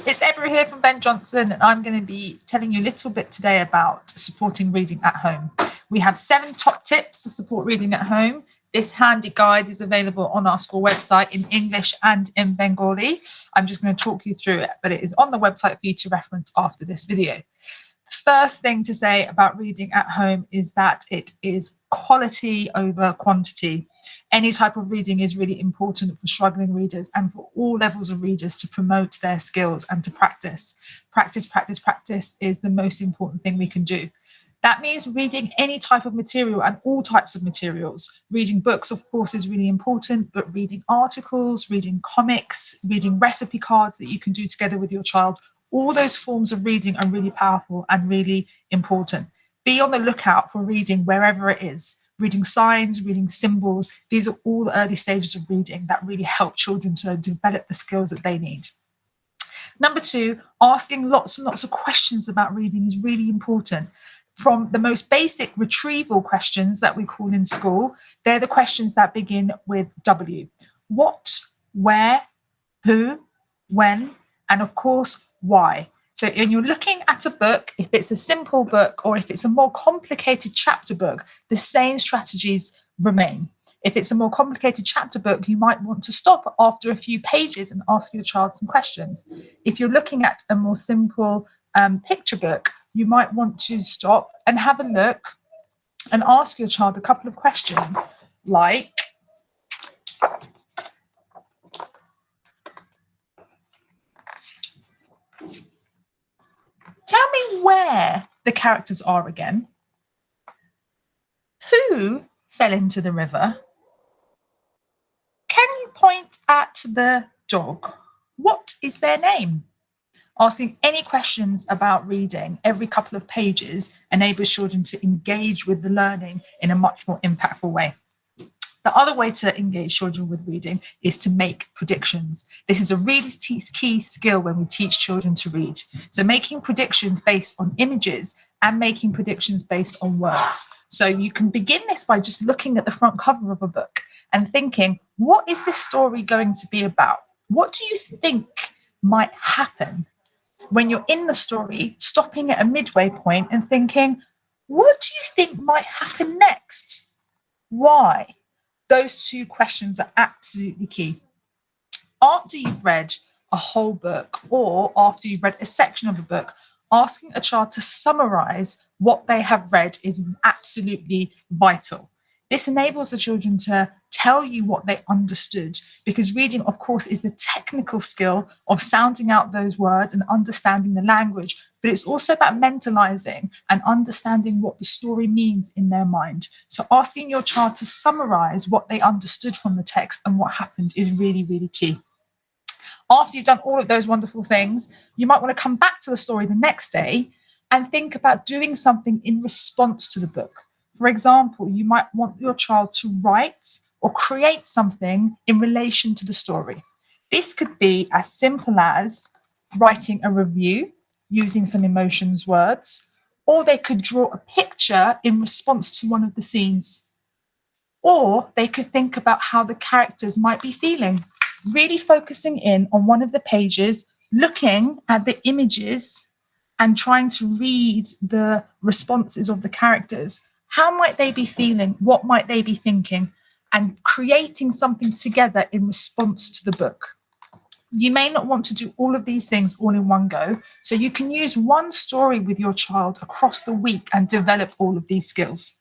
It's Ebra here from Ben Jonson, and I'm going to be telling you a little bit today about supporting reading at home. We have 7 top tips to support reading at home. This handy guide is available on our school website in English and in Bengali. I'm just going to talk you through it, but it is on the website for you to reference after this video. First thing to say about reading at home is that it is quality over quantity. Any type of reading is really important for struggling readers and for all levels of readers to promote their skills and to practice. Practice, practice, practice is the most important thing we can do. That means reading any type of material and all types of materials. Reading books, of course, is really important, but reading articles, reading comics, reading recipe cards that you can do together with your child, all those forms of reading are really powerful and really important. Be on the lookout for reading wherever it is. Reading signs, reading symbols, these are all the early stages of reading that really help children to develop the skills that they need. Number 2, asking lots and lots of questions about reading is really important. From the most basic retrieval questions that we call in school, they're the questions that begin with W. What, where, who, when, and of course, why. So when you're looking at a book, if it's a simple book or if it's a more complicated chapter book, the same strategies remain. If it's a more complicated chapter book, you might want to stop after a few pages and ask your child some questions. If you're looking at a more simple picture book, you might want to stop and have a look and ask your child a couple of questions like, tell me where the characters are again. Who fell into the river? Can you point at the dog? What is their name? Asking any questions about reading every couple of pages enables children to engage with the learning in a much more impactful way. The other way to engage children with reading is to make predictions. This is a really key skill when we teach children to read. So making predictions based on images and making predictions based on words. So you can begin this by just looking at the front cover of a book and thinking, what is this story going to be about? What do you think might happen? When you're in the story, stopping at a midway point and thinking, what do you think might happen next? Why? Those 2 questions are absolutely key. After you've read a whole book or after you've read a section of a book, asking a child to summarize what they have read is absolutely vital. This enables the children to tell you what they understood, because reading, of course, is the technical skill of sounding out those words and understanding the language, but it's also about mentalizing and understanding what the story means in their mind. So asking your child to summarize what they understood from the text and what happened is really, really key. After you've done all of those wonderful things, you might want to come back to the story the next day and think about doing something in response to the book. For example, you might want your child to write or create something in relation to the story. This could be as simple as writing a review using some emotions words, or they could draw a picture in response to one of the scenes, or they could think about how the characters might be feeling, really focusing in on one of the pages, looking at the images and trying to read the responses of the characters. How might they be feeling? What might they be thinking? And creating something together in response to the book. You may not want to do all of these things all in one go, so you can use one story with your child across the week and develop all of these skills.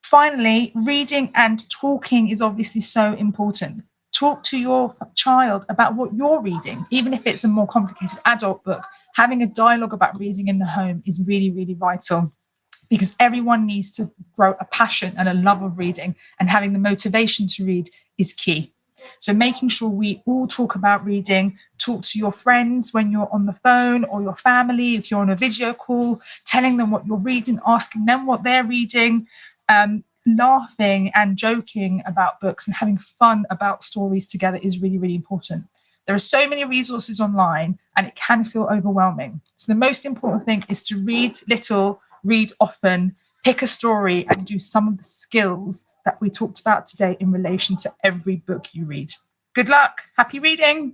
Finally, reading and talking is obviously so important. Talk to your child about what you're reading, even if it's a more complicated adult book. Having a dialogue about reading in the home is really, really vital, because everyone needs to grow a passion and a love of reading, and having the motivation to read is key. So making sure we all talk about reading, talk to your friends when you're on the phone, or your family if you're on a video call, telling them what you're reading, asking them what they're reading, laughing and joking about books and having fun about stories together is really, really important. There are so many resources online and it can feel overwhelming. So the most important thing is to read little, read often, pick a story and do some of the skills that we talked about today in relation to every book you read. Good luck. Happy reading.